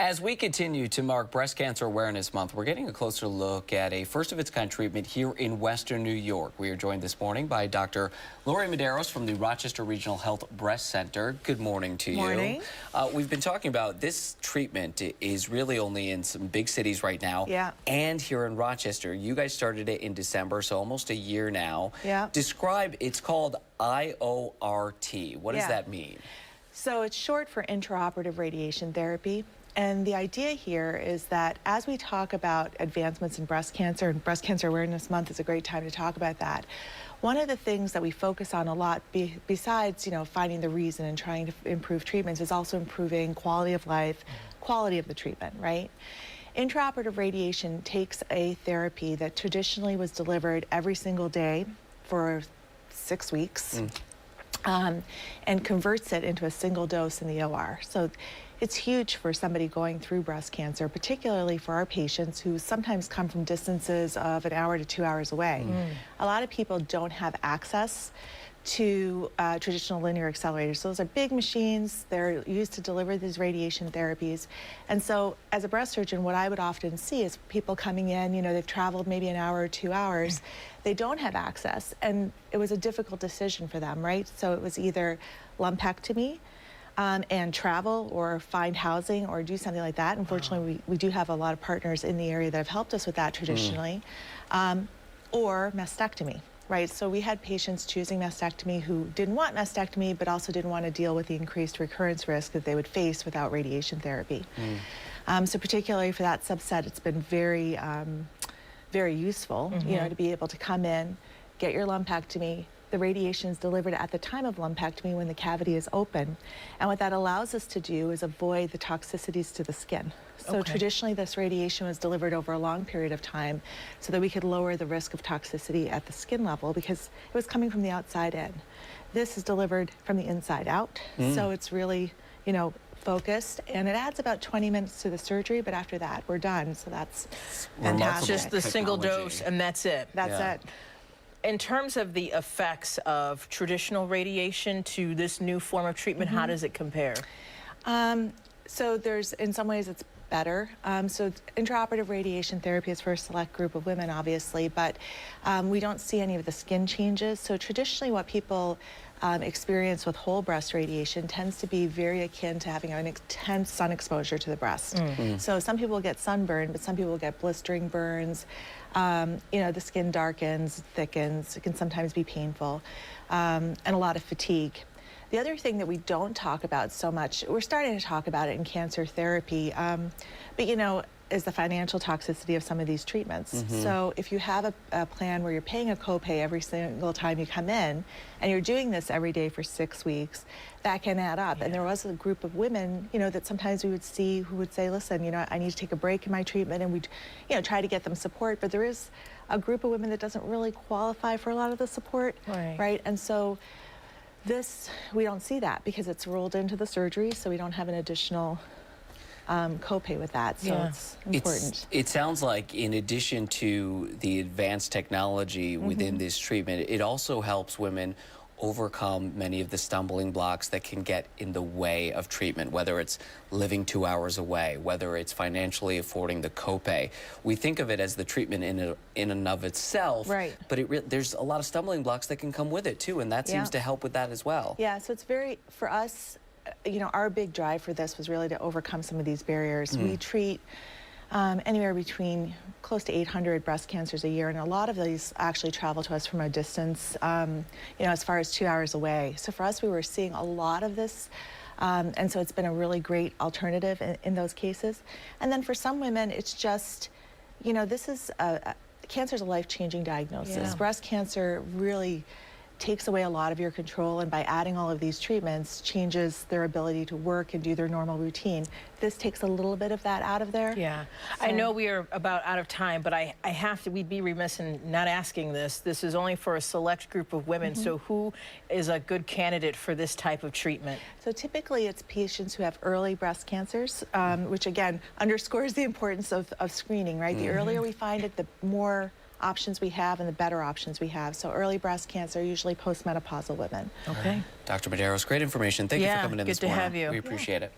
As we continue to mark Breast Cancer Awareness Month, we're getting a closer look at a first-of-its-kind treatment here in Western New York. We are joined this morning by Dr. Lori Medeiros from the Rochester Regional Health Breast Center. Good morning to you. Morning. We've been talking about this treatment is really only in some big cities right now. Yeah. And here in Rochester. You guys started it in December, so almost a year now. Yeah. Describe, it's called IORT. What does that mean? So it's short for intraoperative radiation therapy. And the idea here is that as we talk about advancements in breast cancer, and Breast Cancer Awareness Month is a great time to talk about that, one of the things that we focus on a lot, besides, finding the reason and trying to improve treatments, is also improving quality of life, quality of the treatment, right? Intraoperative radiation takes a therapy that traditionally was delivered every single day for 6 weeks. And converts it into a single dose in the OR. So it's huge for somebody going through breast cancer, particularly for our patients who sometimes come from distances of an hour to 2 hours away. A lot of people don't have access to traditional linear accelerators. So those are big machines. They're used to deliver these radiation therapies. And so as a breast surgeon, what I would often see is people coming in, they've traveled maybe an hour or 2 hours. They don't have access, and it was a difficult decision for them, right? So it was either lumpectomy and travel, or find housing, or do something like that. Unfortunately, we do have a lot of partners in the area that have helped us with that traditionally, or mastectomy. Right, so we had patients choosing mastectomy who didn't want mastectomy, but also didn't want to deal with the increased recurrence risk that they would face without radiation therapy. So particularly for that subset, it's been very, very useful, to be able to come in, get your lumpectomy. The radiation is delivered at the time of lumpectomy when the cavity is open. And what that allows us to do is avoid the toxicities to the skin. So traditionally, this radiation was delivered over a long period of time so that we could lower the risk of toxicity at the skin level because it was coming from the outside in. This is delivered from the inside out. So it's really, focused, and it adds about 20 minutes to the surgery, but after that, we're done. So that's fantastic. Just the single dose, and that's it. That's it. In terms of the effects of traditional radiation to this new form of treatment, how does it compare? So in some ways, it's better. So intraoperative radiation therapy is for a select group of women, obviously, but we don't see any of the skin changes. So traditionally, what people experience with whole breast radiation tends to be very akin to having an intense sun exposure to the breast. So some people get sunburn, but some people get blistering burns. The skin darkens, thickens. It can sometimes be painful, and a lot of fatigue. The other thing that we don't talk about so much, we're starting to talk about it in cancer therapy, but is the financial toxicity of some of these treatments. So if you have a plan where you're paying a copay every single time you come in, and you're doing this every day for 6 weeks, that can add up. And there was a group of women, that sometimes we would see who would say, listen, I need to take a break in my treatment, and we'd, try to get them support. But there is a group of women that doesn't really qualify for a lot of the support, right? And so we don't see that because it's rolled into the surgery, so we don't have an additional copay with that, so it's important. It sounds like in addition to the advanced technology within this treatment, it also helps women overcome many of the stumbling blocks that can get in the way of treatment, whether it's living 2 hours away, whether it's financially affording the copay. We think of it as the treatment in and of itself, but there's a lot of stumbling blocks that can come with it too, and that seems to help with that as well. Yeah, so it's for us, our big drive for this was really to overcome some of these barriers. We treat anywhere between close to 800 breast cancers a year, and a lot of these actually travel to us from a distance, as far as 2 hours away. So for us, we were seeing a lot of this, and so it's been a really great alternative in those cases. And then for some women, it's just, this is cancer is a life-changing diagnosis. Breast cancer really takes away a lot of your control, and by adding all of these treatments changes their ability to work and do their normal routine. This takes a little bit of that out of there. Yeah. So, I know we are about out of time, but we'd be remiss in not asking this. This is only for a select group of women, so who is a good candidate for this type of treatment? So typically it's patients who have early breast cancers, which again underscores the importance of screening, right? The earlier we find it, the more options we have and the better options we have. So early breast cancer, usually postmenopausal women. Okay. Dr. Medeiros, great information. Thank you for coming in this morning. Good to have you. We appreciate it.